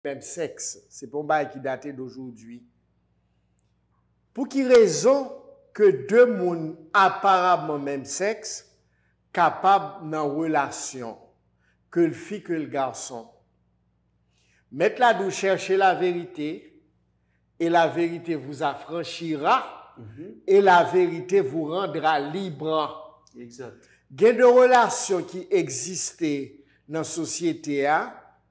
même sexe. C'est pour moi qui datait d'aujourd'hui. Pour qui raison que deux mondes apparemment même sexe capables d'une relation, que le fille que le garçon. Mettre là d'où chercher la vérité, et la vérité vous affranchira, et la vérité vous rendra libre. Exact. Il y a des relations qui existaient dans la société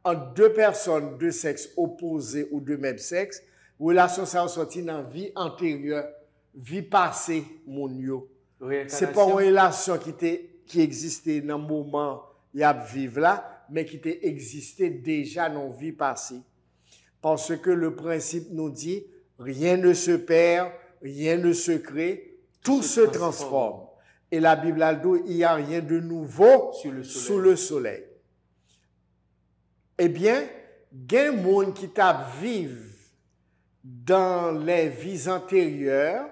entre deux personnes de sexe opposé ou de même sexe. Relations ça sorti dans la vie antérieure, vie passée, mon yo. C'est pas une relation qui existait dans le moment il y a vivre là, mais qui existait déjà dans la vie passée. Parce que le principe nous dit, rien ne se perd, rien ne se crée, tout se transforme. Et la Bible a dit, il n'y a rien de nouveau sous le soleil. Eh bien, il y a des gens qui vivent dans les vies antérieures,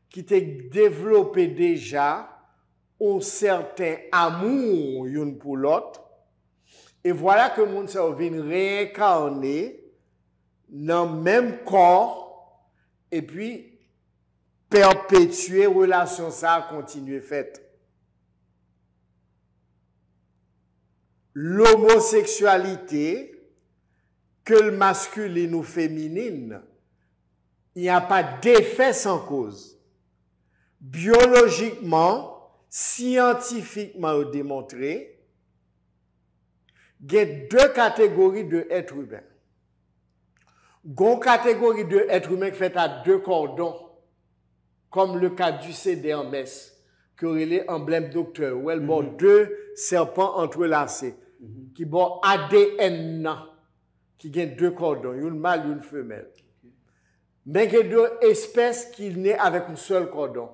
qui ont développé déjà un certain amour l'une pour l'autre. Et voilà que les gens viennent réincarner dans le même corps et puis perpétuer relation ça continuer faite. L'homosexualité, que le masculin ou féminine, il n'y a pas d'effet sans cause. Biologiquement, scientifiquement démontré, il y a deux catégories d'êtres humains. Il y a une catégorie d'êtres humains qui fait à deux cordons, comme le cas du CD-MS, qui aurait l'emblème docteur, où elle a deux serpents entrelacés, qui ont ADN, qui ont deux cordons, une mâle et une femelle. Mais il y a deux espèces qui naissent avec un seul cordon.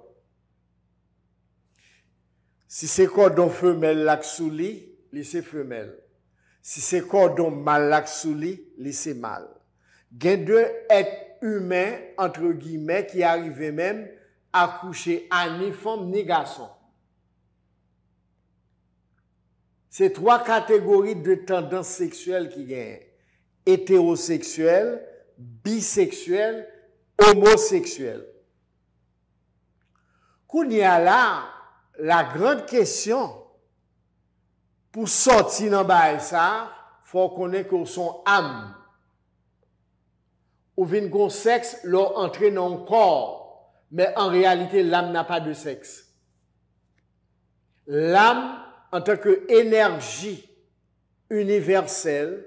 Si c'est cordon femelle laxouli, c'est femelle. Si c'est cordon mâle laxouli, c'est mâle. Il y a deux êtres humains, entre guillemets, qui arrivent même à coucher à ni femme ni garçon. C'est trois catégories de tendances sexuelles qui gagnent. Hétérosexuel, bisexuel, homosexuel. Qu'on y a là, la grande question, pour sortir dans ça, il faut connaître que son âme. Ou vient qu'on sexe, l'on entre dans le corps. Mais en réalité, l'âme n'a pas de sexe. L'âme, en tant qu'énergie universelle,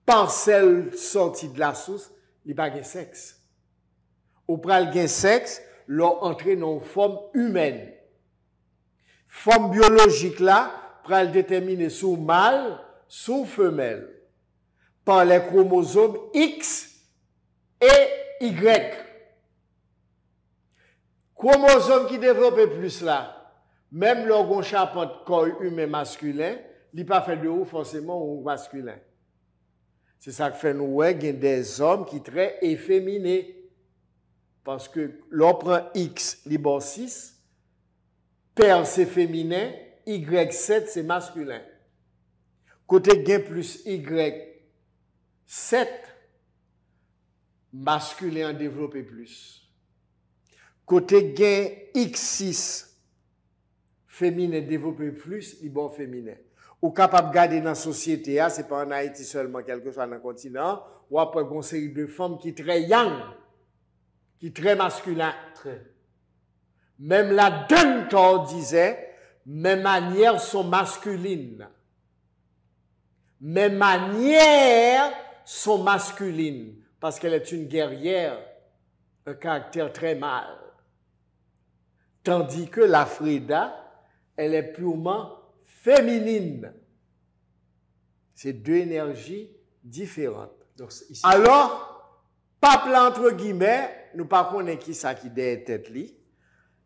parcelle sortie de la source, il n'y a pas de sexe. Ou pral gen sexe, l'on entre dans une forme humaine. Forme biologique là, pral déterminer sous mâle, sous femelle. Par les chromosomes X et Y. Chromosome qui développe plus là, même l'organe charpente corps humain masculin, il pas fait de haut forcément ou masculin. C'est ça que fait nous ouais, il y a des hommes qui sont très efféminés. Parce que l'on prend X, libre 6, père c'est féminin, Y7 c'est masculin. Côté gain plus Y7, masculin développé plus. Côté gain X6, féminin développé plus, libre féminin. Ou capable de garder dans la société, c'est pas en Haïti seulement, quel que soit dans le continent, ou après une série de femmes qui sont très young, qui est très masculin. Très. Même la Duntor disait, mes manières sont masculines. Mes manières sont masculines. Parce qu'elle est une guerrière, un caractère très mâle. Tandis que la Frida, elle est purement féminine. C'est deux énergies différentes. Donc, ici, alors, pape là, entre guillemets, nous ne connaissons pas qui ça qui derrière tête li,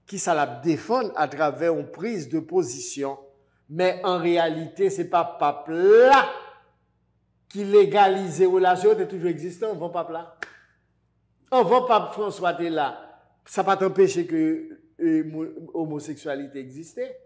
qui ça la défend à travers une prise de position. Mais en réalité, ce n'est pas pape là qui légalise les relations, c'est toujours existant, on va pape là. On va pape François t'es là. Ça n'a pas empêché que l'homosexualité existait.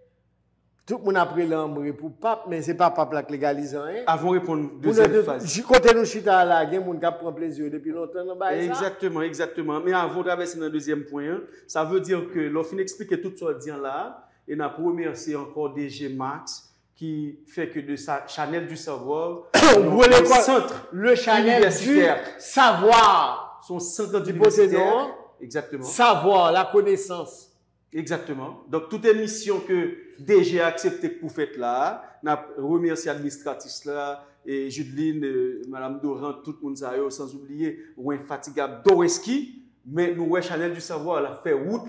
Tout le monde a pris l'ambre pour pape, mais ce n'est pas pape qui légalise rien. Avant de répondre deuxième phase. Côté nous chita là, il y a des gens qui prennent plaisir depuis longtemps dans ça. Exactement, exactement. Mais avant de traverser dans le deuxième point, ça veut dire que l'on explique tout ce dit là, et on a remercié encore DG Max qui fait que de sa Chanel du savoir, le centre, le Chanel du savoir, son centre universitaire, exactement. Savoir, la connaissance. Exactement. Donc, toute émission que DG a accepté pour faire là, on a remercié l'administratif là, et Judeline, Madame Doran, tout le monde sans oublier, ou infatigable Doreski, mais nous, Chanel du savoir, elle a fait route.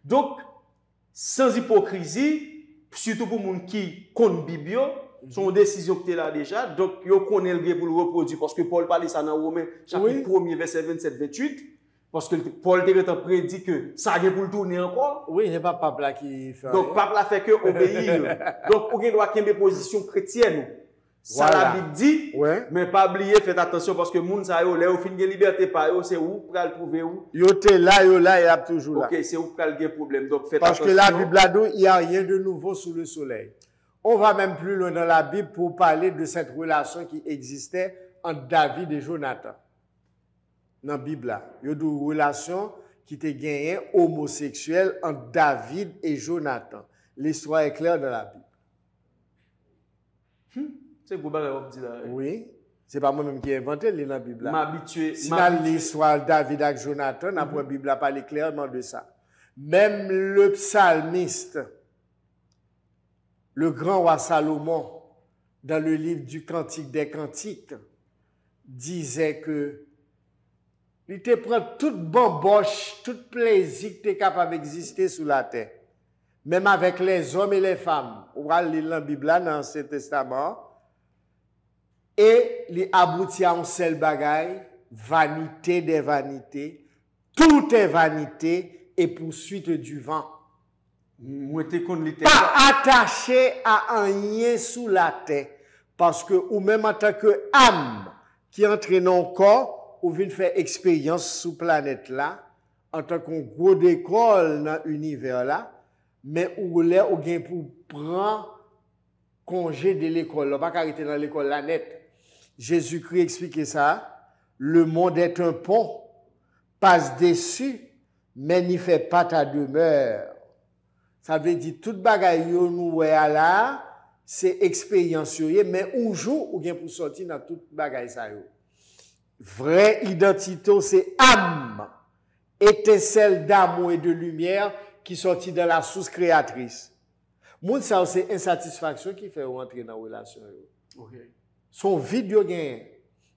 Donc, sans hypocrisie, surtout pour les gens qui comptent Biblio, son décision qui est là déjà, donc, ils connaissent le bien pour le reproduire, parce que Paul parle ça dans Romains, chapitre 1er, verset 27-28. Parce que Paul t'a prédit que ça vient pour le tourner encore. Oui, il n'est pas pape là qui fait. Donc, pape là fait que obéir. Donc, pour qu'il doit qu'il y ait des positions chrétiennes. Ça la Bible dit, mais pas oublier, faites attention parce que moun sa yo, là, au fin de liberté par eux, c'est où pour le trouver où? Yo te là, il y a toujours là. Ok, c'est où pour le problème. Donc, faites parce attention. Parce que la Bible là, il n'y a rien de nouveau sous le soleil. On va même plus loin dans la Bible pour parler de cette relation qui existait entre David et Jonathan. Dans la Bible là, il y a une relation qui était gagnée homosexuelle entre David et Jonathan. L'histoire est claire dans la Bible. C'est vous dit là. Oui, c'est pas moi-même qui ai inventé dans la Bible là. M'habituer. Si dans l'histoire David et Jonathan, la Bible a parlé clairement de ça. Même le psalmiste, le grand roi Salomon, dans le livre du Cantique des Cantiques, disait que il te prend toute bamboche, tout plaisir que tu es capable d'exister sur la terre. Même avec les hommes et les femmes. On va lire la Bible là, dans l'Ancien Testament. Et il aboutit à un seul bagaille, vanité des vanités. Tout est vanité et poursuite du vent. Pas attaché à rien sous la terre. Parce que, ou même en tant que âme qui entre dans le corps, ou vient faire expérience sur planète là, en tant qu'on gros d'école dans l'univers là, mais où là, ou bien pour prendre congé de l'école, pas arrêter dans l'école là net. Jésus-Christ expliquait ça. Le monde est un pont, passe dessus, mais n'y fait pas ta demeure. Ça veut dire, toute bagaille nous là, c'est expérience, mais un jour, ou bien pour sortir dans toute bagaille ça. Vraie identité, c'est âme, étincelle d'amour et de lumière qui sortit de la source créatrice. Moun ça, c'est insatisfaction qui fait rentrer dans la relation. Okay. Son vide, yo gagne.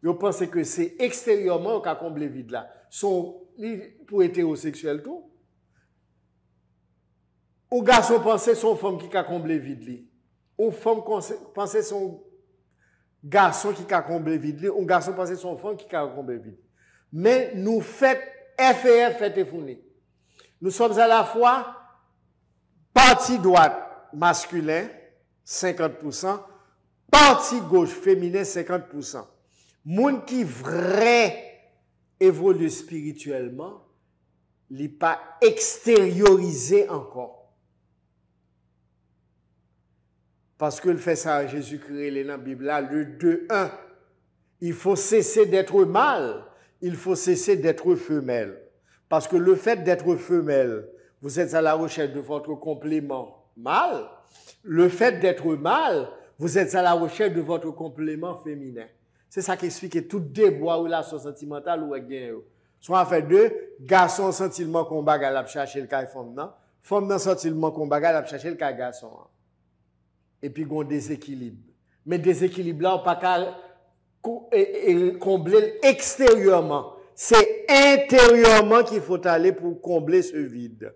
Yo pense que c'est extérieurement qu'a comblé vide là. Son, pour hétérosexuel tout. Ou garçon pense son femme qui a comblé vide li. Ou femme pense son garçon qui a comblé vide, un garçon pense son femme qui a comblé vide. Mais nous faites F et F fait fourni. Nous sommes à la fois partie droite masculin 50%, partie gauche féminin 50%. Moun qui vrai évolue spirituellement, n'est pas extériorisé encore. Parce que le fait ça, Jésus-Christ, dans la Bible, là, le 2-1. Il faut cesser d'être mâle, il faut cesser d'être femelle. Parce que le fait d'être femelle, vous êtes à la recherche de votre complément mâle. Le fait d'être mâle, vous êtes à la recherche de votre complément féminin. C'est ça qui explique que tout débois ou relation sentimentale ou gain. Soit en fait deux, garçon sentiment qu'on bagarre à chercher le cas femme non, femme dans sentiment qu'on bagarre à chercher le cas garçon. Et puis, il y a un déséquilibre. Mais déséquilibre là, on ne peut pas combler extérieurement. C'est intérieurement qu'il faut aller pour combler ce vide.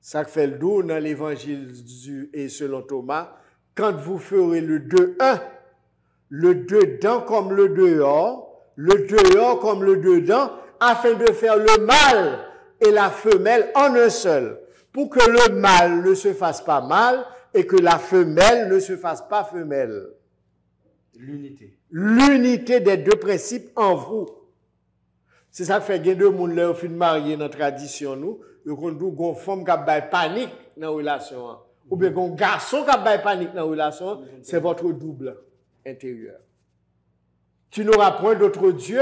Ça fait le dos dans l'évangile et selon Thomas. Quand vous ferez le 2-1, le dedans comme le dehors comme le dedans, afin de faire le mâle et la femelle en un seul. Pour que le mâle ne se fasse pas mâle, et que la femelle ne se fasse pas femelle. L'unité. L'unité des deux principes en vous. C'est ça qui fait que deux personnes qui sont mariés dans la tradition, nous, nous avons une femme qui a panique dans la relation. Ou bien un garçon qui a panique dans la relation, c'est votre double intérieur. Tu n'auras point d'autre Dieu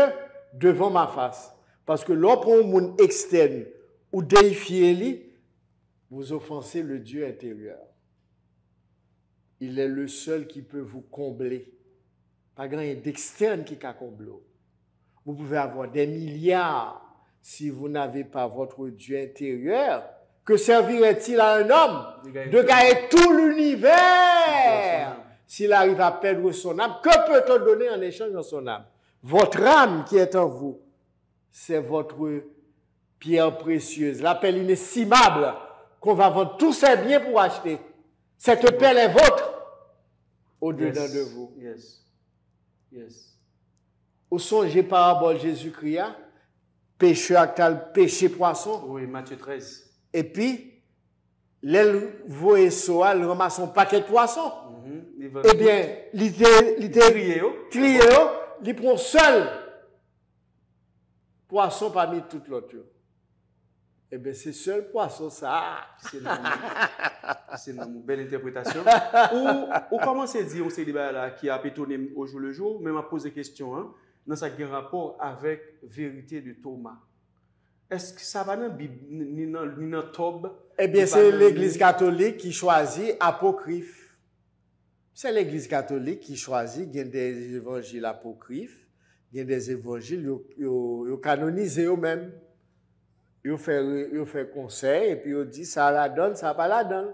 devant ma face. Parce que lorsqu'on prend un monde externe ou déifiez-lui, vous offensez le Dieu intérieur. Il est le seul qui peut vous combler. Pas grand d'externe qui peut combler. Vous pouvez avoir des milliards si vous n'avez pas votre Dieu intérieur. Que servirait-il à un homme de gagner tout l'univers s'il arrive à perdre son âme? Que peut-on donner en échange de son âme? Votre âme qui est en vous, c'est votre pierre précieuse, la perle inestimable qu'on va vendre tous ses biens pour acheter. Cette perle est vôtre au-dedans de vous. Où songez parabole Jésus-Christ, pêcheur qui a pêché poisson. Oui, Matthieu 13. Et puis, l'aile voye soa, il ramasse un paquet de poissons. Eh bien, il trié, il prend seul poisson parmi toutes l'autre. Eh bien, c'est seul poisson, ça. C'est une belle interprétation. Ou comment c'est dit, on s'est dit là, qui a pétonné au jour le jour, mais m'a posé question, hein, dans ça qui a rapport avec vérité de Thomas. Est-ce que ça va dans la Bible, ni dans Tob? Eh bien, c'est l'Église catholique qui choisit apocryphe. C'est l'Église catholique qui choisit, il y a des évangiles apocryphes, il y a des évangiles, ils canonisent eux-mêmes. Ils font conseil et puis ils disent ça la donne, ça pas la donne.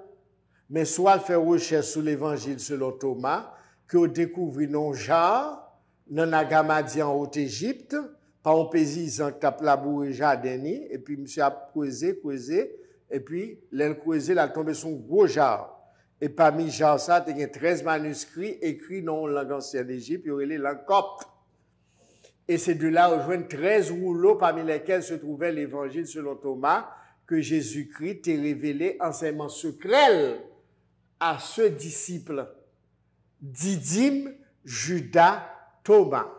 Mais soit ils font recherche sur l'évangile selon Thomas, que ils découvrent non genre, dans Nagamadi en Haute-Égypte, par un paysan qui a labouré jardin, et puis monsieur a creusé, et puis l'elle creusé, il a tombé sur un gros jar. Et parmi jar ça, il y a 13 manuscrits écrits dans la langue ancienne d'Égypte, il y aurait les langues coptes. Et c'est de là où joignent 13 rouleaux parmi lesquels se trouvait l'évangile selon Thomas, que Jésus-Christ est révélé enseignement secret à ce disciple, Didyme, Judas, Thomas.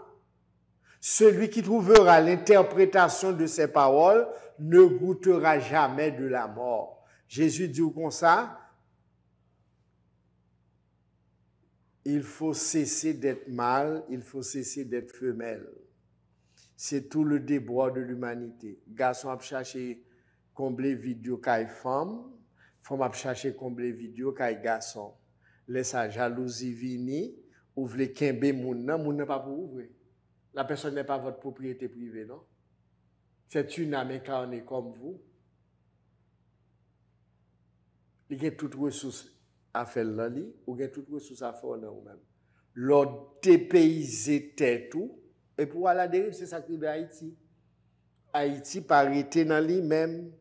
Celui qui trouvera l'interprétation de ces paroles ne goûtera jamais de la mort. Jésus dit comme ça, il faut cesser d'être mâle, il faut cesser d'être femelle. C'est tout le déboire de l'humanité. Garçon a cherché combler vidéo kay femme, femme a cherché combler vidéo kay garçon. Laisse sa jalousie vini, ouvre kembe moun nan pas pour ouvrir. La personne n'est pas votre propriété privée, non? C'est une âme incarnée comme vous. Il y a toutes ressources à faire là, ou il y a toutes ressources à faire là vous-même. L'ordre dépaysé tout. Et pour aller à la dérive, c'est ça qui est Haïti. Haïti, par été dans lui-même,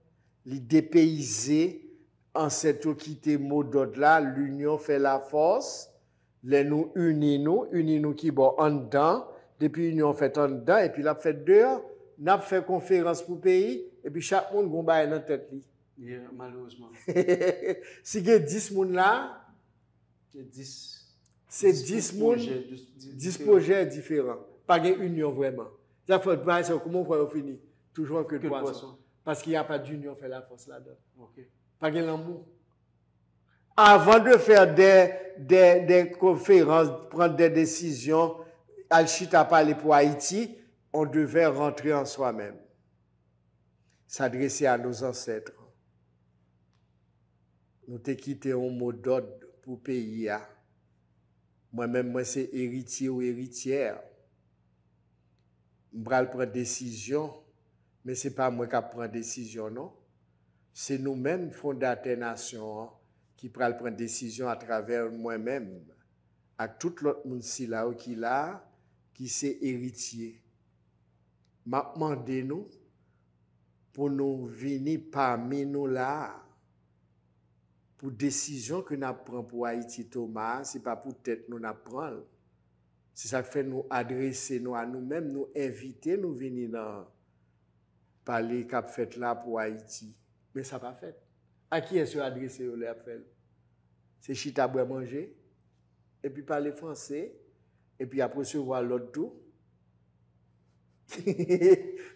il dépaysé, en cette quitté mot d'ordre là, l'union fait la force, les nous unis qui bon en dedans, depuis l'union fait en dedans, et puis la fait dehors, n'a fait conférence pour le pays, et puis chaque monde gon bail dans tête li. Yeah, malheureusement. Si il y a 10 monde là, c'est 10 monde, 10 projets différents. Pas d'union vraiment. Ça faut comment on va finir? Toujours que de poisson. Parce qu'il n'y a pas d'union fait la force là-dedans. Okay. Pas de l'amour. Avant de faire des conférences, prendre des décisions, Al-Chita parler pour Haïti, on devait rentrer en soi-même. S'adresser à nos ancêtres. Nous t'ai quitté un mot d'ordre pour pays. Moi-même, moi, c'est héritier ou héritière. Je prends décision, mais ce n'est pas moi qui prends décision, non. C'est nous-mêmes, fondateurs nation, qui prend décision à travers moi-même, à tout l'autre monde qui c'est héritier. M'a demandé nous pour nous venir parmi nous là, pour décision que nous prenons pour Haïti Thomas, ce n'est pas pour tête nous prenons. C'est ça qui fait nous adresser nous à nous-mêmes, nous inviter, nous venir dans parler qu'a fait là pour Haïti. Mais ça pas fait. À qui est-ce adressé au l'appel? C'est chita boire manger, et puis parler français, et puis après recevoir l'autre tout.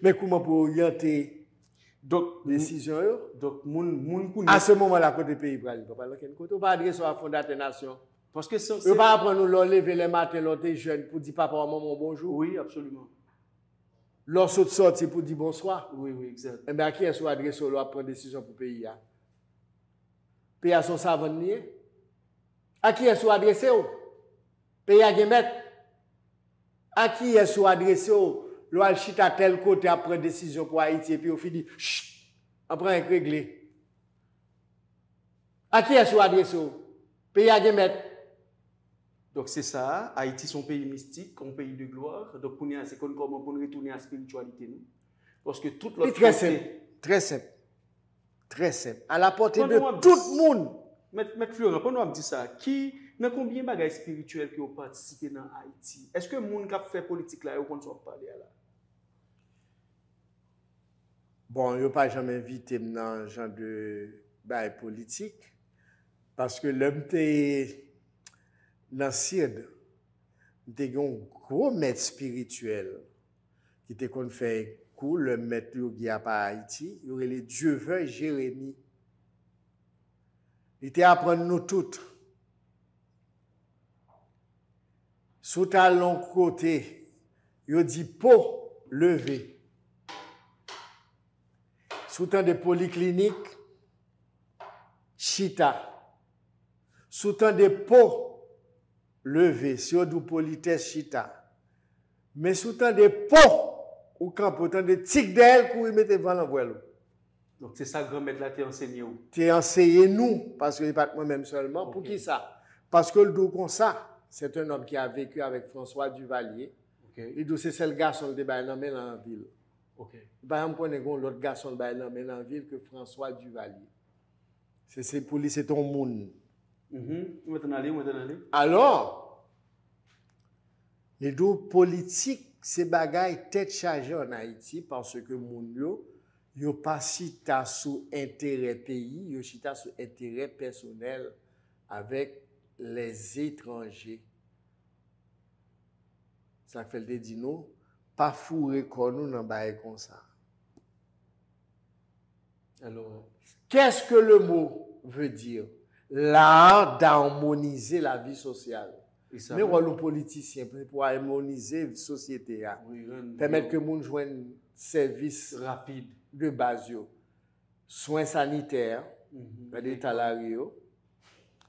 Mais comment pour orienter? Donc, décision yo. Donc, moun À ce moment-là, côté pays, il ne peut pas aller côté. On pas adresser à fondateur nation. parce que c'est... On pas apprendre nous lever les matins, l'autre jeune pour dire papa, maman, bonjour. Oui, absolument. Lorsqu'on sorti pour dire bonsoir. Oui, exact. Eh bien, à qui est-ce qu'on adresse à prendre décision pour le pays? Le pays a son savant nié. À qui est-ce qu'on adresse? Le pays a des maîtres. À qui est-ce qu'on adresse? Le chita à tel côté à prendre décision pour Haïti et puis on finit, chut, après un réglé. À qui est-ce qu'on adresse? Le pays a des maîtres. Donc c'est ça, Haïti son pays mystique, un pays de gloire. Donc c'est comment pour retourner à la spiritualité nous. Parce que toute l'autre très simple, très simple. Très simple. À la portée de tout le monde. Maître Florent, pendant on dit ça, qui dans combien de bagages spirituels qui ont participé dans Haïti? Est-ce que les gens qui ont fait politique là, ils ont parlé là? Bon, je n'ai pas jamais invité dans ce genre de bail politique parce que l'homme était dans le Sud, il y a un gros maître spirituel qui était qu'on fait cours, le maître qui a pas Haïti, il y aurait les Dieu veut Jérémie. Il était apprendre nous toutes. Sous ta long côté, il dit pour lever. Sous temps de polyclinique, chita. Sous temps de peau, levé, si on dit politesse, chita. Mais sous temps de peau, ou quand autant de tic d'elle, pour y mettre devant l'envoie. Donc c'est ça, grand-mère là, t'es enseigné où? T'es enseigné nous, parce que n'est pas moi-même seulement. Okay. Pour qui ça? Parce que le dos comme ça, c'est un homme qui a vécu avec François Duvalier. Okay. Il dit c'est le garçon qui est dans la ville. Okay. Par exemple, on a l'autre garçon dans la ville que François Duvalier. C'est pour lui, c'est ton monde. Alors, les deux politiques, ces bagailles tête chargée en Haïti parce que moun yo pas chita sous intérêt pays, yo chita sous intérêt personnel avec les étrangers. Ça fait le dit nous, pas fourrer comme nous dans bail comme ça. Alors, qu'est-ce que le mot veut dire? L'art d'harmoniser la vie sociale. Mais rôle politicien pour harmoniser la société, permettre que les gens joignent services rapides de base, soins sanitaires, des salariés,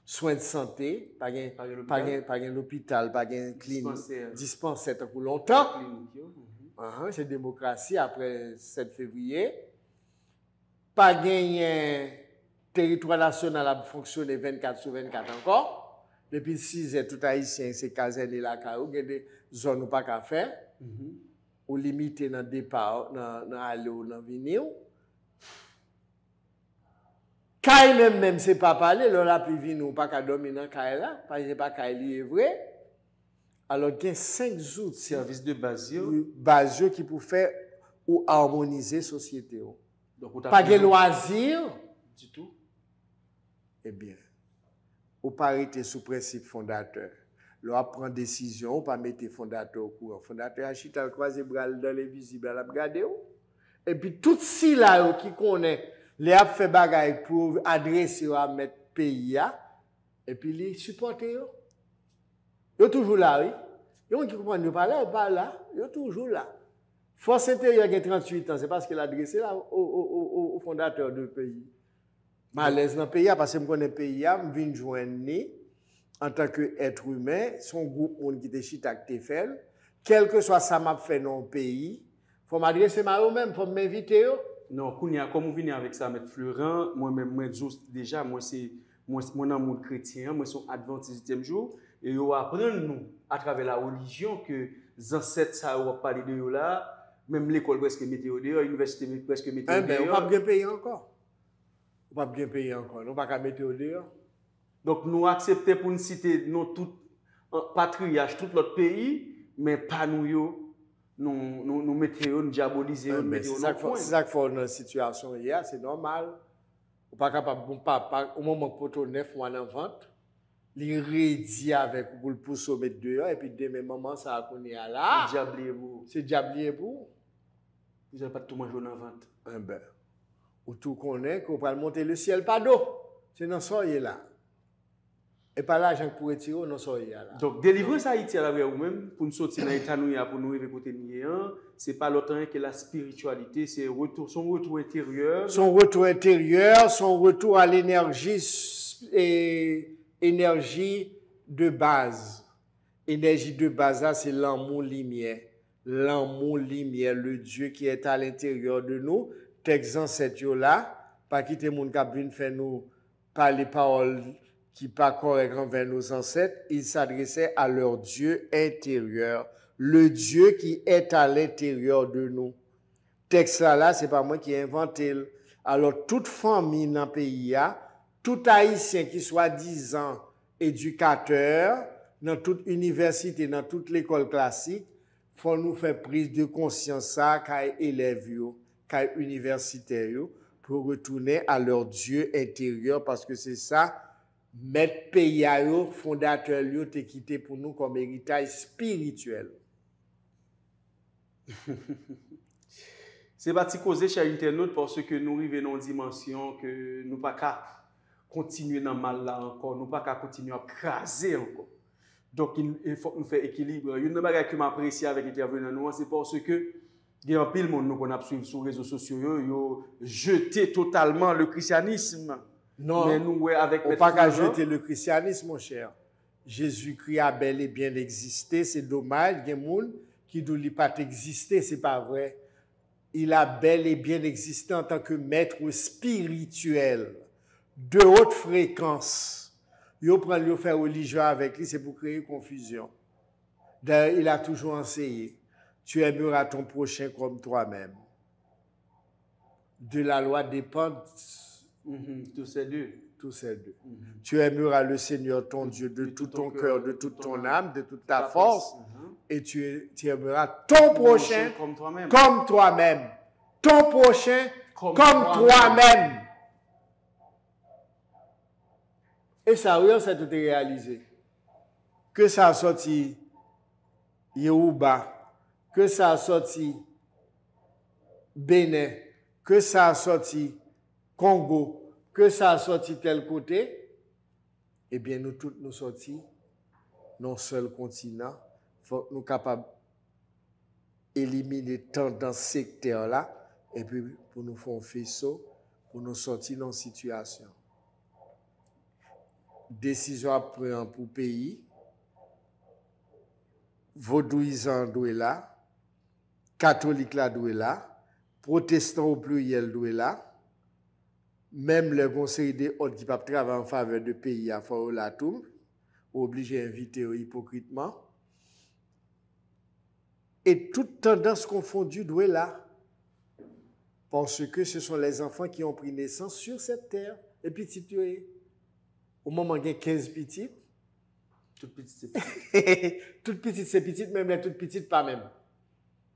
soins de santé, pas un hôpital, pas un clinique, dispensaire pour longtemps. C'est démocratie après 7 février. Pas un territoire national a fonctionné 24 sur 24 encore. Depuis 6 ans, tout haïtien, c'est caserne la caillou, il y a des zones où pas qu'à faire, ou limité dans le départ, dans aller ou dans venir. Quand même, c'est pas parler, là, la plus vine ou pas qu'à dormir dans le là, parce que pas qu'à est vrai. Alors, il y a 5 outils. Services de base qui pour faire ou harmoniser la société. Donc, pas de loisirs. Du tout. Eh bien, ou pas arrêter sous principe fondateur. Là, prend décision, ou pas mettre fondateur au courant. Fondateur a chita le croisé bras dans les visibles, à la regarder. Et puis, tout si là qui connaît, les a fait bagaille pour adresser à mettre pays, et puis les supporter. Ils sont toujours là, oui. Ils qui comprennent pas là, pas là. Ils sont toujours là. Force intérieure a 38 ans, c'est parce qu'elle a adressé là au fondateur du pays. Malaise dans le pays, parce que je connais le pays, je viens joindre en tant qu'être humain, son groupe qui est chita qui fait, quel que soit ça m'a fait dans le pays, il faut m'adresser à eux-mêmes, il faut m'inviter. Non, comme vous venez avec ça, M. Florent, moi-même, déjà, moi, c'est mon amour chrétien, moi, je suis adventiste 7e jour, et ils apprennent nous, à travers la religion, que les ancêtres, ça va parler de eux là, même l'école presque météo dehors, l'université presque météo dehors. On ne va pas bien payer encore. On ne va pas bien payer encore, on ne va pas météo dehors. Donc, nous acceptons pour nous citer nous tout patriarche, tout l'autre pays, mais pas nous, nous mettons, nous diaboliser, nous mettons. C'est ça qu'il faut dans la situation hier, c'est normal. On n'est pas capable, au moment où on 9 mois en vente, il rédit avec pour le pousser au mettre dehors, et puis demain, maman, ça a connu à là. C'est diablier vous. C'est diablier vous. Vous n'avez pas tout manger en vente. Ben. Ou tout connaît qu'on va monter le ciel pas d'eau. C'est dans ça là. Et pas l'argent pour retirer dans ça là. Donc délivrance Haïti à la ou même pour nous sortir dans l'état nous pour nous arriver côté nous, c'est pas l'autre que la spiritualité, c'est son retour intérieur. Son retour intérieur, son retour à l'énergie et énergie de base. Énergie de base là, c'est l'amour lumière. L'amour lumière, le Dieu qui est à l'intérieur de nous. Texte en cette là, pas quitter mon cap vinn faire nous parler paroles qui pas correct envers nos ancêtres, ils s'adressaient à leur Dieu intérieur, le Dieu qui est à l'intérieur de nous. Texte là, c'est pas moi qui ai inventé. Alors toute famille dans le pays tout haïtien qui soit disant éducateur dans toute université, dans toute l'école classique, faut nous faire prise de conscience ça qu'à élèves yo, qu'à universitaires yo, pour retourner à leur Dieu intérieur parce que c'est ça mettre pays yo fondateur yo te quitté pour nous comme héritage spirituel. C'est pas causé chez internaute parce que nous arrivons dans une dimension que nous pas qu'à continuer dans mal là encore, nous pas qu'à continuer à craser encore. Donc il faut nous faire équilibre. Une bagage que m'apprécie avec intervenant nous, c'est parce que il y a un pile monde nous qu'on a suivi sur les réseaux sociaux yo jeté totalement le christianisme. Non, mais nous ouais avec on pas qu'à jeter le christianisme mon cher. Jésus-Christ a bel et bien existé, c'est dommage, il y a des gens qui ne pas exister, c'est pas vrai. Il a bel et bien existé en tant que maître spirituel de haute fréquence. Yo prend yo faire religion avec lui, c'est pour créer confusion. D'ailleurs, il a toujours enseigné, tu aimeras ton prochain comme toi-même. De la loi dépendent tous ces deux. Tous ces deux. Tu aimeras le Seigneur ton Dieu de tout ton cœur, de toute ton âme, de toute ta force, et tu aimeras ton prochain comme toi-même. Ton prochain comme toi-même. Et ça, oui, ça tout est réalisé. Que ça a sorti Yoruba, que ça a sorti Bénin, que ça a sorti Congo, que ça a sorti tel côté, eh bien, nous tous nous sortis dans un seul continent. Faut nous capables d'éliminer tendance sectaire là, et puis pour nous faire un faisceau, pour nous sortir dans une situation. Décision à prendre pour pays, vaudouisant doit là, catholique là doit là, protestant au pluriel doit là, même le conseil des autres qui peuvent travailler en faveur de pays à faire la tour, obligé à inviter hypocritement. Et toute tendance confondue doit là. Parce que ce sont les enfants qui ont pris naissance sur cette terre. Et puis, au moment où il y a 15 petites, toutes petites c'est petites. Toutes petites c'est petites, même les toutes petites pas même.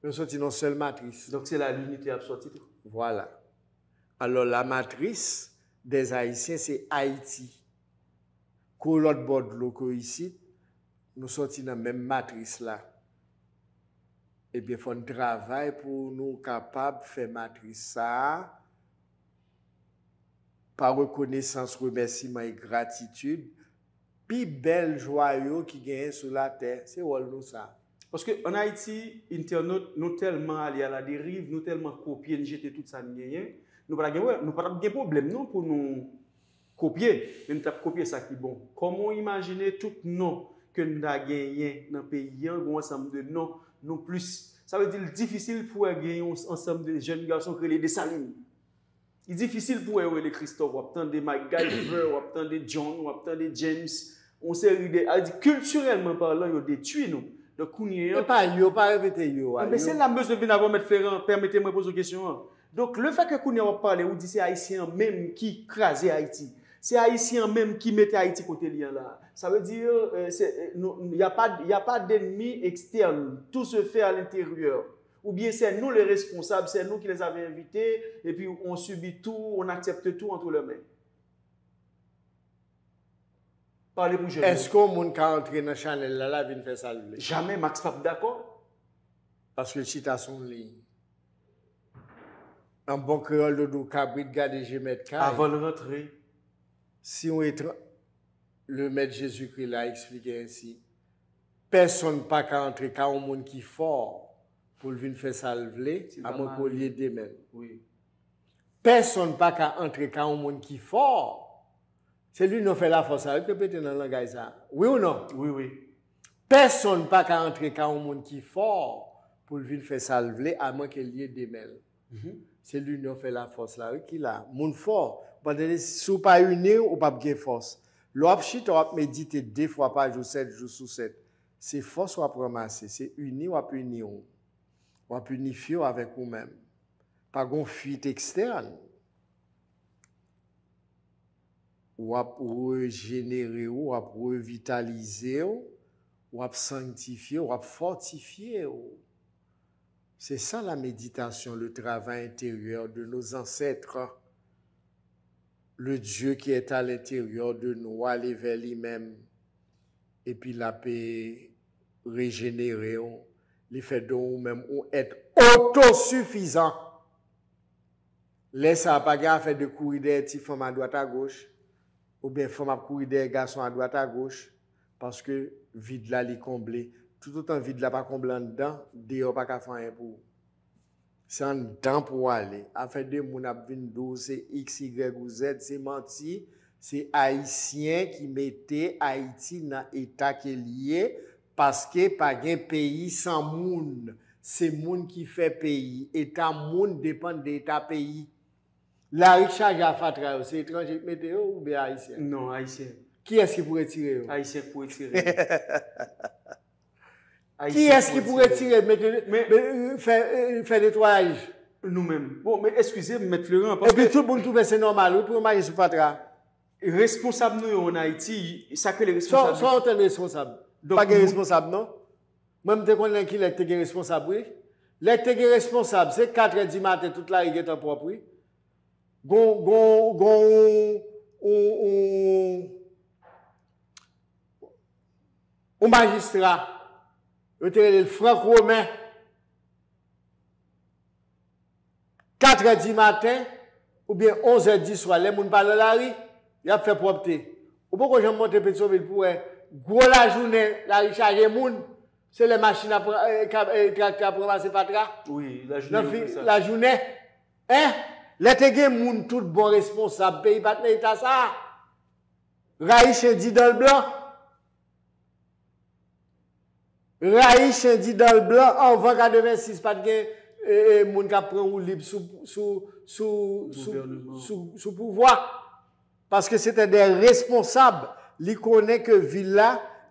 Nous sommes dans une seule matrice. Donc c'est l'unité absolue. Voilà. Alors la matrice des Haïtiens, c'est Haïti. Quand l'autre bord de l'eau ici, nous sommes dans la même matrice là. Et bien, il faut un travail pour nous capables de faire matrice ça. Par reconnaissance, remerciement et gratitude, puis belle joyau qui gagne sur la terre, c'est nous ça. Parce qu'en Haïti, internautes, nous tellement allés à la dérive, nous tellement copier, nous jeter tout ça, nous pas de problème non pour nous copier, mais nous avons copié ça qui est bon. Comment imaginer tout nom que nous avons gagné dans le pays, un ensemble de noms, nous plus. Ça veut dire difficile pour gagner un ensemble de jeunes garçons qui sont des salines. Il est difficile pour eux, les Christophe, obtenir des MacGyver, obtenir des John, obtenir des James. On série de culturellement parlant, ils ont détruit nous. Donc, pas répéter yo. Mais c'est la mesure de venir avant mettre Ferrand, permettez-moi de poser une question. Donc, le fait que Kounia a parlé, on dit c'est Haïtien même qui crasait Haïti. C'est Haïtien même qui mettait Haïti côté lien là. Ça veut dire il n'y a pas d'ennemis externes. Tout se fait à l'intérieur. Ou bien c'est nous les responsables, c'est nous qui les avons invités, et puis on subit tout, on accepte tout entre les mains. Parlez pour jeune. Est-ce qu'on monde quand entrer dans Chanel là vient faire ça? Jamais Max pas d'accord. Parce que le chita son ligne. Un bon créole de nous cabrit garder je mettre Avant de rentrer. Si on est le maître Jésus-Christ l'a expliqué ainsi, personne pas qu'à entrer quand un monde qui est fort pour venir faire salver à mon collier des mêmes. Oui. Personne pas qu'à entrer quand un monde qui est fort. C'est lui qui fait la force avec répéter dans le langage ça. Oui ou non? Oui, oui. Personne pas qu'à entrer quand un monde qui est fort pour venir faire salver à moins qu'il y ait des mêmes. C'est lui qui fait la force là, qui là, monde fort. Si vous pas uni ou pas de force. L'opchit on va méditer 2 fois par jour, 7 jours sur 7. C'est force ou à ramasser, c'est uni ou à punir. Ou à unifier avec vous-même. Pas de fuite externe. Ou à régénérer, ou à revitaliser, ou à sanctifier, ou à fortifier. C'est ça la méditation, le travail intérieur de nos ancêtres. Le Dieu qui est à l'intérieur de nous, aller vers lui-même. Et puis la paix régénérer, les fait de nous-mêmes, ou être autosuffisant. Laisse à pas faire de courir des petits femmes à droite à gauche, ou bien femmes à courir des garçons à droite à gauche, parce que vide là, les comblé. Tout autant vide là, pas comblé dedans, dehors pas qu'à faire un pour. C'est un temps pour aller. Afin de mon abvindo, c'est X, Y ou Z, c'est menti. C'est Haïtien qui mettait Haïti dans l'état qui est lié, parce que pas un pays sans moun. C'est moun qui fait pays. État moun dépend de l'état pays. La richesse à Fatra, c'est étranger qui mettait ou bien Haïtien? Non, Haïtien. Qui est-ce qui pourrait tirer? Haïtien pourrait tirer. Qui est-ce qui pourrait tirer, faire nettoyage? Nous-mêmes. Bon, mais excusez-moi, M. Florent. Et puis tout le monde trouve c'est normal, oui, pour marier sur Fatra. Responsable nous en Haïti, ça que les responsables. Soit on est responsable. Pas de responsable, non? Même si on est qui est responsable, oui. Les responsable, c'est 4h du matin, toute la rigueur est propre, oui. Un magistrat, le Franck Romain, 4h du matin, ou bien 11h du soir, les gens parlent de la rue, il a fait propreté. Ou pourquoi je monte Pétionville pour gros la journée, la recharge des gens, c'est les machines à tracteurs pour ramasser Fatra? Oui, la journée. La journée, hein? Les gens tout bon responsable, pays pas de l'État ça. Raïch dit dans le blanc. Raïch dit dans le blanc, avant 86, pas de moun qui prend ou libre sous pouvoir. Parce que c'était des responsables. Ils connaissent que ville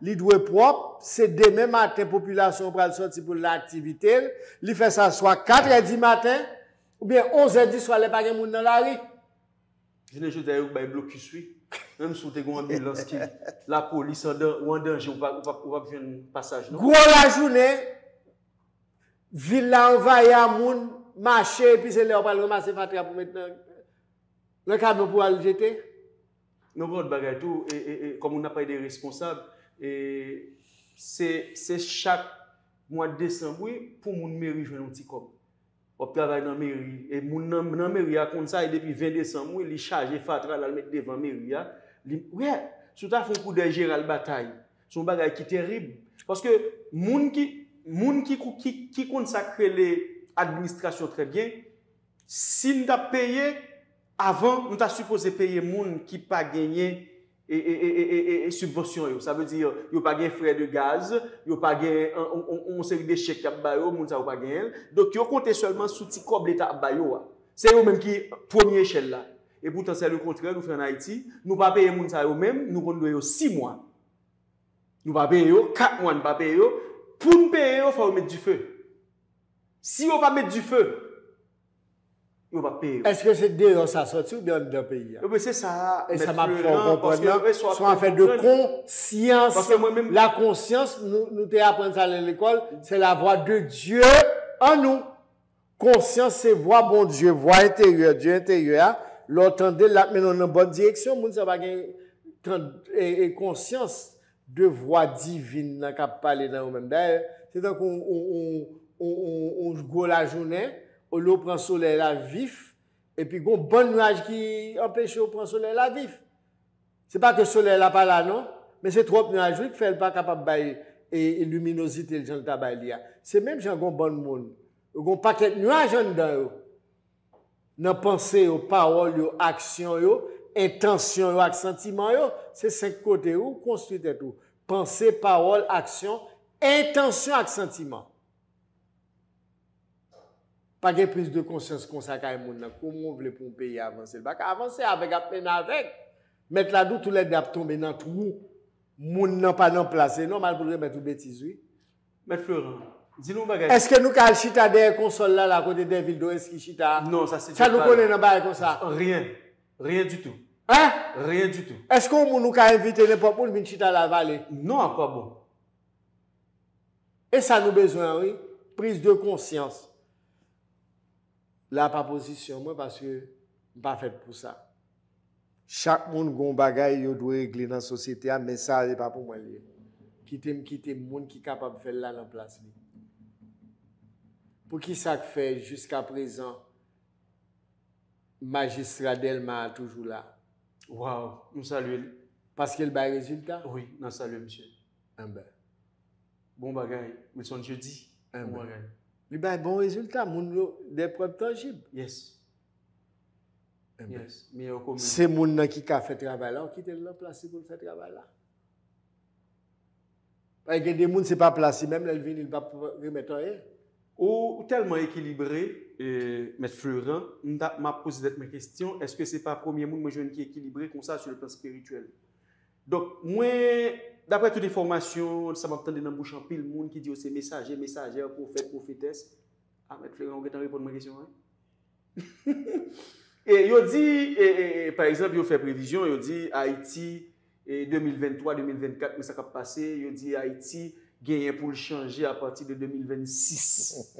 li doit propre, c'est demain matin population pour sortir pour l'activité. Li fait ça soit 4h du matin ou bien 11h du soir, les pas de monde dans la rue. Je ne sais pas si blocus oui. Même si vous avez une ambulance qui la police ou en danger ou pas faire un passage non. Gros la journée ville là envahi à monde marcher puis c'est là on va ramasser Fatra pour mettre dans le camion pour aller jeter. Nous avons bagage tout et comme on n'a pas des responsables et c'est chaque mois de décembre oui pour mon mairie jouer un petit comme on travaille dans la mairie et mon dans la mairie a comme ça et depuis 20 décembre oui il charge Fatra là le mettre devant mairie ouais surtout font coup de général bataille son bagage qui terrible parce que moun qui consacre les administrations très bien si nous t'a payé avant nous t'a supposé payer moun qui pas gagné et subvention ça veut dire yo pas gain frais de gaz yo pas gain on série de chèques qui ba yo moun ça pas gain donc yo compter seulement sous ti cob l'état ba yo c'est eux même qui première échelle là et pourtant c'est le contraire nous fait en Haïti nous pas payer moun ça yo même nous on doit 6 mois nous pas payer 4 mois nous pas payer pour nous payer il faut mettre du feu si on pas mettre du feu on va payer. Est-ce que c'est dehors ça sorti ou bien dans le pays? Oui, c'est ça. Et ça m'a fait comprendre. Soit en fait de conscience. Parce que moi-même, la conscience, nous t'apprenons ça à l'école, c'est la voix de Dieu en nous. Conscience, c'est voix bon Dieu, voix intérieure, Dieu intérieur. L'entendez là, mais dans une bonne direction, nous ça va gagner conscience de voix divine qui parle dans nous-mêmes. D'ailleurs, c'est donc on joue la journée. au lieu prend soleil là vif, et puis un bon nuage qui empêche de prendre soleil là vif. C'est pas que le soleil là pas là, non, mais c'est trop nuage qui fait pas capable de et luminosité le genre tabac. C'est même j'ai un bon monde. Un paquet de nuages en dedans. Dans pensée, paroles, action, intention, sentiment, c'est 5 côtés où construit tout. Pensée, parole, action, intention et sentiment. Pas de prise de conscience comme ça quand monde comment on veut pour un pays avancer. Pas avancer avec à peine avec mettre là-dedans tous les dates tomber dans trou. Moun n'a pas dans place, c'est normal pour mettre tout bêtise oui. Mais Florent, dis-nous bagage. Est-ce que nous avons chita des consoles là à côté des villes d'Ouest qui chita? Non, ça c'est ça nous connaît dans bail comme ça. Rien. Rien du tout. Hein? Rien du tout. Est-ce qu'on nous a invité n'importe où venir chita la vallée? Non, à quoi bon? Et ça nous besoin oui, prise de conscience. Là pas position moi parce que pas fait pour ça. Chaque monde gon bagay yo doit régler dans la société mais ça c'est pas pour moi lié. Quitter monde qui capable faire là dans place li. Pour qui ça fait jusqu'à présent magistrat Delma toujours là. Waouh, nous saluons. Parce qu'il a résultat. Oui, nous saluons monsieur. Ben. Bon bagay, mais son jeudi. Bon bagay. Il a bon résultat, des preuves tangibles. Yes. Yes. C'est moun qui a fait travail là, qui était là placé pour faire travail là. Parce que des gens c'est pas placé même là il vient il pas remettre rien. Ou tellement équilibré maître Florent, m'a posé mes questions, est-ce que c'est pas premier monde moi jeune qui est équilibré comme ça sur le plan spirituel. Donc moi d'après toutes les formations, ça m'entend dans bouche en pile monde qui dit oh, c'est messager, prophète, prophétesse. Ah maître Florent, on va répondre à ma question hein? Et il dit, par exemple, il fait prévision, il dit Haïti 2023-2024, mais ça va passer, il dit Haïti gagne pour le changer à partir de 2026.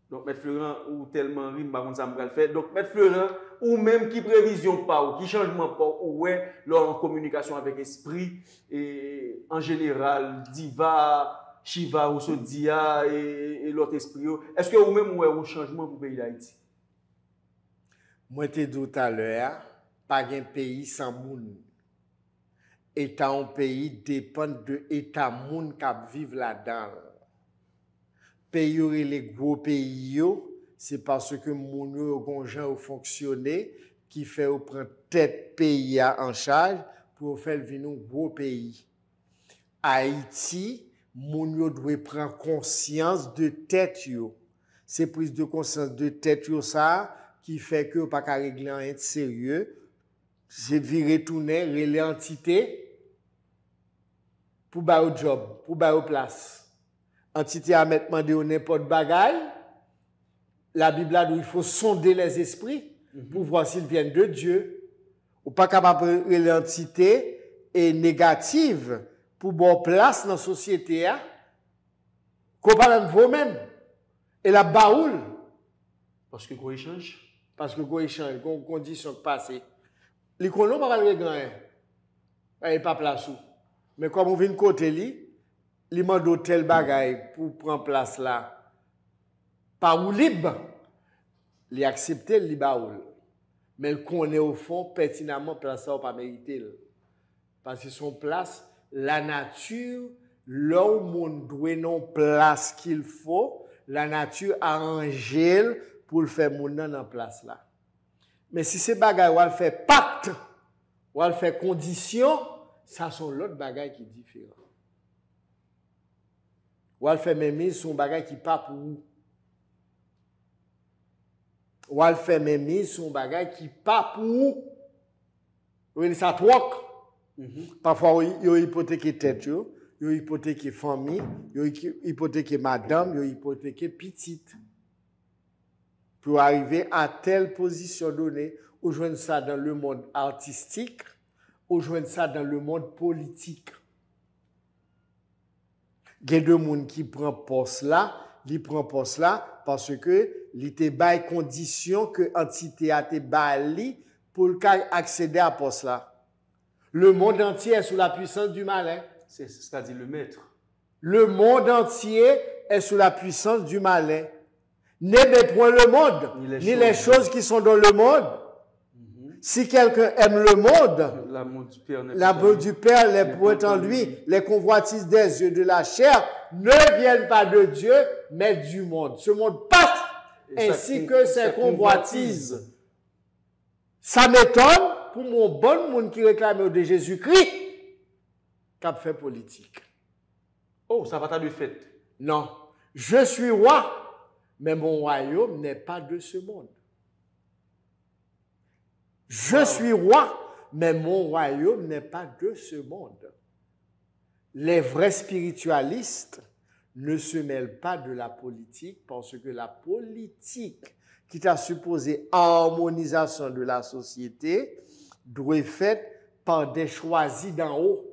Donc, M. Florent, ou tellement rime, par contre, ça me le faire. Donc, M. Florent, ou même qui prévision pas, ou qui changement pas, ou ouais, leur en communication avec esprit, et en général, Diva, Shiva, ou Sodia, et l'autre esprit, est-ce que vous même, ouais, un changement pour le pays d'Haïti? Moi, te dit tout à l'heure, pas un pays sans moun. État un pays dépend de état moun qui vivent là-dedans. Pays les gros pays c'est parce que moun yo gonjan fonctionner qui fait ou prendre tête pays en charge pour faire venir un gros pays. Haïti, moun yo doit prendre conscience de tête yo. C'est prise de conscience de tête yo ça qui fait que pas qu'à régler un sérieux, c'est virer tourner relais entité pour ba au job, pour ba au place. Entité à mettre demander n'importe bagaille. La Bible a dit il faut sonder les esprits pour voir s'ils viennent de Dieu. Ou pas capable relais entité et négative pour bon place dans la société qu'on parle vous-même et la baoule parce que quoi échange. Parce que go échange, go condition passée. Les colons pas le gagner. Il pas place où. Mais comme on vient côté li, li mande tel bagaille pour prendre place là. Pas ou libre. Li accepter li baoul. Mais il connaît au fond pertinemment place ça ou pas mériter. Parce que son place la nature là où monde doit non place qu'il faut, la nature arrange pour le faire moun nan en place là. Mais si ces bagages ou al fait pacte ou al fait condition, ça sont l'autre bagages qui est différent. Ou al fait mémise son bagage qui pas pour vous. Ou al fait mémise son bagage qui pas pour vous. Oui, ça troque. Parfois yo hypothéquer tête yo hypothéquer famille, yo hypothéquer madame, yo hypothéquer petite. Pour arriver à telle position donnée, ou joindre ça dans le monde artistique, ou joindre ça dans le monde politique. Il y a deux personnes qui prennent poste là, ils prennent poste là parce que ils te bail condition que entité a te bail pour accéder à poste là. Le monde entier est sous la puissance du malin. C'est-à-dire le maître. Le monde entier est sous la puissance du malin. N'aimez point le monde, ni les choses qui sont dans le monde. Si quelqu'un aime le monde, l'amour du Père n'est point en lui. Les convoitises des yeux de la chair ne viennent pas de Dieu, mais du monde. Ce monde passe, ainsi que ses convoitises. Ça m'étonne pour mon bon monde qui réclame de Jésus-Christ qu'a fait politique. Oh, ça va pas de fait. Non. Je suis roi, mais mon royaume n'est pas de ce monde. Je suis roi, mais mon royaume n'est pas de ce monde. Les vrais spiritualistes ne se mêlent pas de la politique parce que la politique qui t'a supposé harmonisation de la société doit être faite par des choisis d'en haut.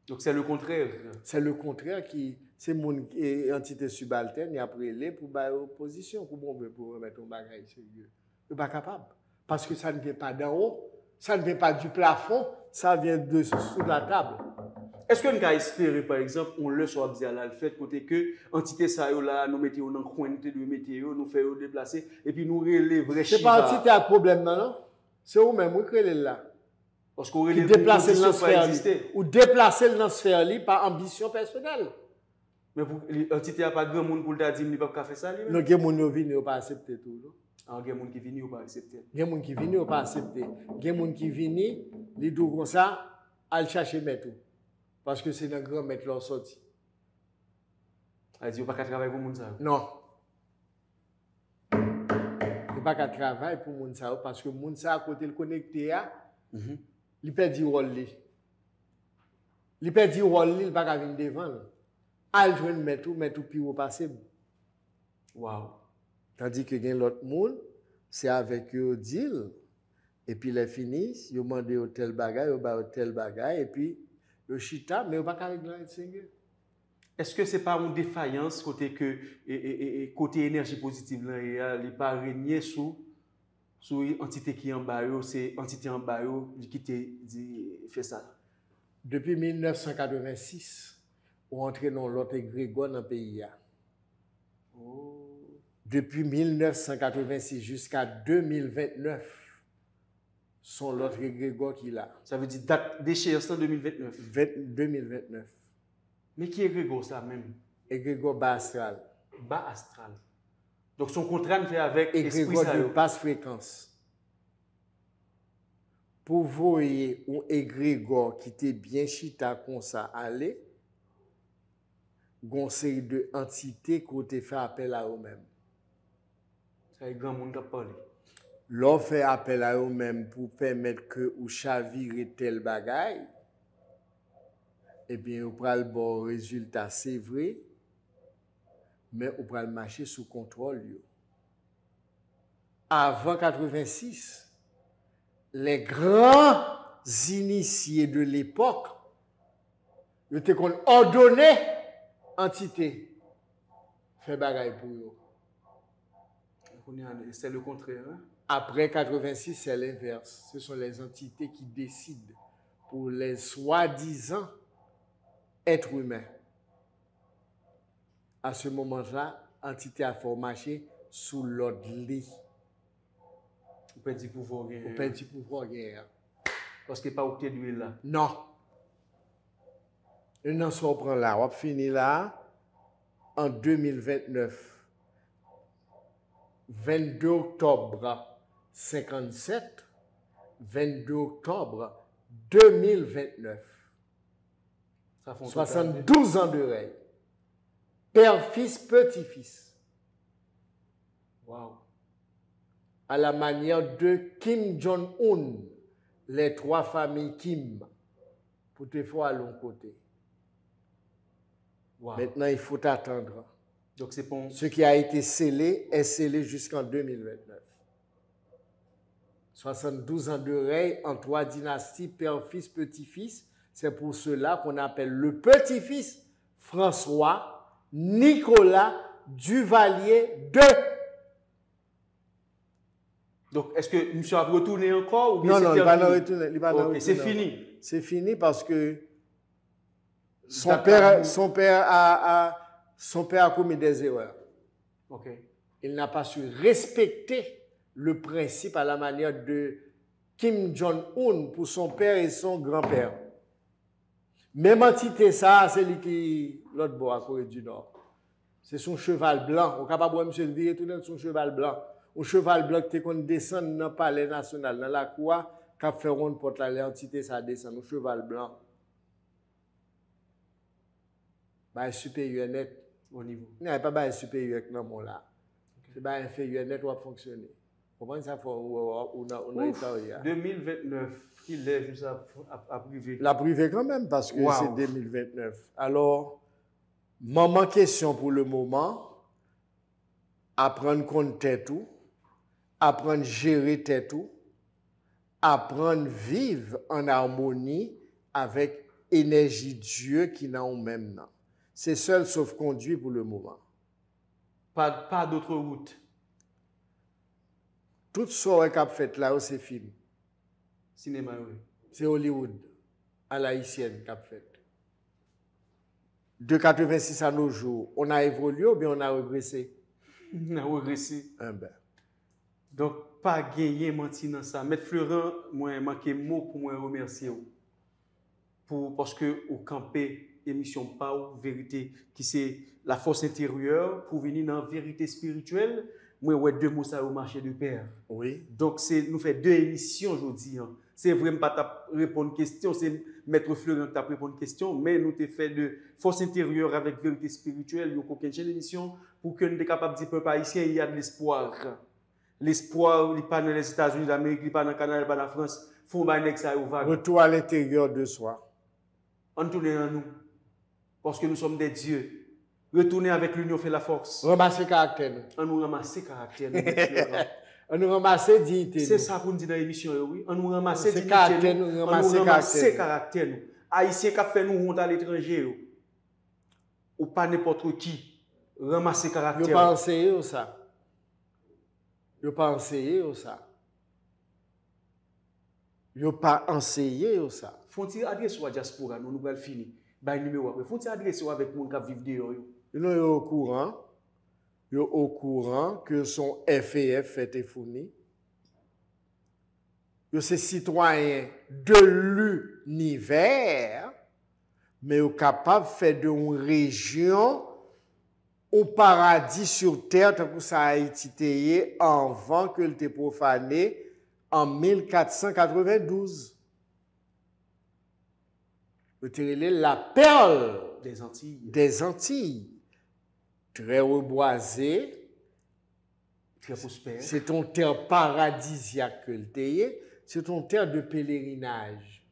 Donc c'est le contraire. C'est le contraire qui, c'est mon entité subalterne, et après les pour la opposition, pour remettre un bagage sérieux. Je ne suis pas capable. Parce que ça ne vient pas d'en haut, ça ne vient pas du plafond, ça vient de sous la table. Est-ce qu'on peut espérer, par exemple, on le soit bien là, le fait côté que entité ça là, nous mettons dans le coin de météo, nous faisons déplacer, et puis nous relèvons vrais chiffres. C'est pas entité à problème, non? C'est vous-même, vous créez là. Parce qu'on relève déplacer le sphère ou déplacer le sphère par ambition personnelle. Mais pour l'entité n'a pas grand monde pour le dire, il ne peut pas faire ça. Non, il y a des gens qui viennent pas accepter tout. Il y a des gens qui viennent pas accepter. Il y a des gens qui viennent pas accepter. Il y a des gens qui viennent, les deux comme ça, à chercher mettre. Parce que c'est un grand maître leur sorti. Elle dit, il n'y a pas de travail pour les gens. Non. Il n'y a pas de travail pour les gens parce que les gens à côté le connecté, il perd du rôle. Il perd du rôle, il ne peut pas venir devant. Il joue mettre tout plus haut possible. Wow. Tandis que l'autre monde, c'est avec eux deal. Et puis les finissent, ils demandent tel bagage, tel bagage, et puis le chita, mais ils ne peuvent pas régler le Seigneur. Est-ce que ce n'est pas une défaillance côté que côté énergie positive là, il n'est pas régné sous l'entité qui est en bas, c'est l'entité en bas qui fait ça? Depuis 1986, on entre dans l'autre égrégore dans le pays. Oh. Depuis 1986 jusqu'à 2029, sont l'autre égrégore qui est là. Ça veut dire date d'échéance en 2029? 2029. Mais qui est égrégore ça même? Égrégore bas astral. Bas astral. Donc son contrat ne fait avec égrégore de basse fréquence. Pour voir un égrégore qui était bien chita comme ça aller, une série de entités qui ont fait appel à eux-mêmes. Ça y grand monde qui a parlé. L'on fait appel à eux-mêmes pour permettre que ou chavire tel bagaille. Eh bien, on prend le bon résultat, c'est vrai, mais on prend le marché sous contrôle. Avant 86, les grands initiés de l'époque, ils étaient ordonnés entité fait bagaille pour eux. C'est le contraire. Hein? Après 86, c'est l'inverse. Ce sont les entités qui décident pour les soi-disant êtres humains. À ce moment-là, l'entité a fait marcher sous l'ordre lit. Vous pouvez dire pouvoir guerre. Vous pouvez dire pouvoir guerre. Parce qu'il n'y a pas aucun d'huile là. Non. Et non, ça on prend là. On finit là en 2029. 22 octobre 57, 22 octobre 2029. Ça fait 72 ans de règne. Père, fils, petit-fils. Wow. À la manière de Kim Jong-un, les trois familles Kim, pour te faire à l'autre côté. Wow. Maintenant, il faut attendre. Donc c'est bon. Ce qui a été scellé est scellé jusqu'en 2029. 72 ans de règne en trois dynasties, père, fils, petit-fils. C'est pour cela qu'on appelle le petit-fils François Nicolas Duvalier II. Donc, est-ce que monsieur a retourné encore ou bien non, il va pas retourner. C'est fini. C'est fini parce que son père son père a commis des erreurs. OK. Il n'a pas su respecter le principe à la manière de Kim Jong-un pour son père et son grand-père. Même entité ça, c'est lui qui l'autre bois à Corée du Nord. C'est son cheval blanc. On est capable de monsieur le virer tout dans son cheval blanc. Un cheval blanc qui qu'on descend dans le palais national, dans la cour, qui a fait ronde porte la l'entité ça descend, un cheval blanc. Bah supérieur net Au niveau. il n'y a pas de supérieur que dans mon là. C'est pas inférieur net va fonctionner. Comment ça fait ou 2029, il est juste à privé. La privé quand même parce que Wow. c'est 2029. Alors, maman question pour le moment, apprendre compte tête tout, apprendre gérer tête tout, apprendre vivre en harmonie avec énergie Dieu qui n'a en même nom. C'est seul sauf conduit pour le moment. Pas d'autre route. Tout ce qu'on a fait là, c'est film. Cinéma, oui. C'est Hollywood, à la haïtienne qu'a fait. De 86 à nos jours, on a évolué ou bien on a régressé? On a régressé. Ben. Donc, pas gagner menti dans ça. Maître Florent, moi, manqué mot pour moi remercier vous. Parce que au campé, émission pas ou vérité, qui c'est la force intérieure pour venir dans la vérité spirituelle. Moi, ouais, deux mots ça au marché de père. Oui. Donc, nous fait deux émissions aujourd'hui. Hein. C'est vraiment pas ta répondre question, c'est Maître Florent qui t'a répondre question, mais nous t'ai fait de force intérieure avec vérité spirituelle. Il y a aucune chaîne d'émission pour que nous soyons capables de dire, peuple haïtien, il y a de l'espoir. L'espoir, il n'est pas dans les États-Unis d'Amérique, il n'est pas dans le Canada, il n'est pas en France. Il faut que ça au vague. Retour à l'intérieur de soi. Retournez en nous. Parce que nous sommes des dieux. Retournez avec l'union fait la force. Ramasser caractère. On nous ramasse caractère. On nous ramasse dignité. C'est ça qu'on dit dans l'émission, oui. On nous ramasse dignité. On nous ramasse caractère. Haïtiens qui fait nous honte à l'étranger. Ou pas n'importe qui. Ramasser caractère. Yo pas enseigné ça. Yo pas enseigné ça. Yo pas enseigné ça. Faut-il adresser à diaspora, nous allons finir. Bah numéro après. Faut-il adresser avec mon qui vivent dehors. Yo au courant. Yo au courant que son FEF fait fourni. Yo c'est citoyen de l'univers, mais yo capable de faire de une région au paradis sur terre, tant que ça a été avant que le profané en 1492. La perle des Antilles. Des Antilles. Très reboisé. Très prospère. C'est ton terre paradisiaque que le t'ayé. C'est ton terre de pèlerinage.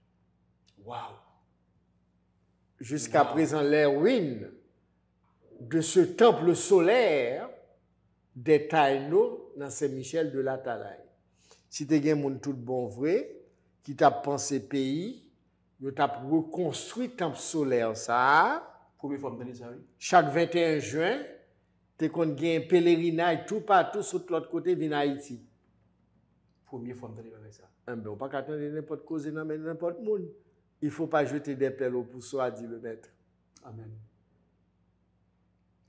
Waouh! Jusqu'à présent, les ruines de ce temple solaire des Taïnos dans Saint-Michel de la Talaye. Si tu as un tout bon vrai, qui t'a pensé pays, tu as reconstruit le temple solaire, ça. Première fois que ça, oui. Chaque 21 juin, tu as un pèlerinage tout partout sur l'autre côté de Haïti. Première fois que ça. On ne peut pas attendre n'importe cause, n'importe monde. Il ne faut pas jeter des pelles au pousseau à 10 mètres. Amen.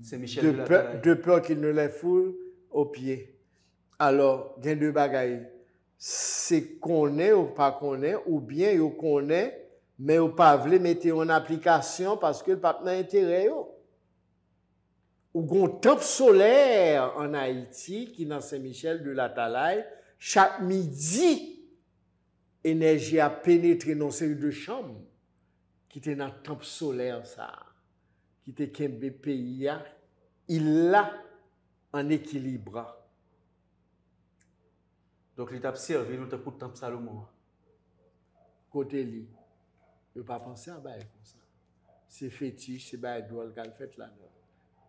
C'est Michel de peur qu'il ne les foule aux pieds. Alors, il y a deux bagailles. C'est qu'on est ou pas qu'on est, ou bien on connaît, mais on pas voulu mettre en application parce que le pape n'a intérêt. Ou un temple solaire en Haïti, qui est dans Saint-Michel de la Talaye, chaque midi, énergie a pénétré dans une série de chambres qui étaient dans le temple solaire, ça, qui était Kembe pays, il l'a en équilibre. Donc, l'étape servi, nous avons temple Salomon. Côté lui, il ne pas penser à bail comme ça. C'est fétiche, c'est bail drôle qu'elle fait là.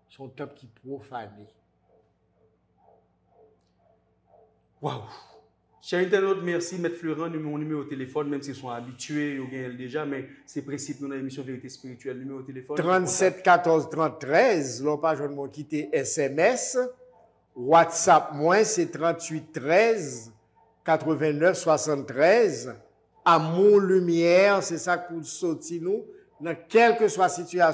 Son temple qui profané. Waouh! Chers internautes, merci, Maître Florent, mon numéro de téléphone, même s'ils sont habitués, ils gagnent déjà, mais c'est principe de l'émission Vérité Spirituelle, numéro de téléphone. 37 14 30 13, l'on pas jeune quitter SMS. WhatsApp, moi, c'est 38 13 89 73. Amour, lumière, c'est ça pour sortir nous, dans quelle que soit la situation.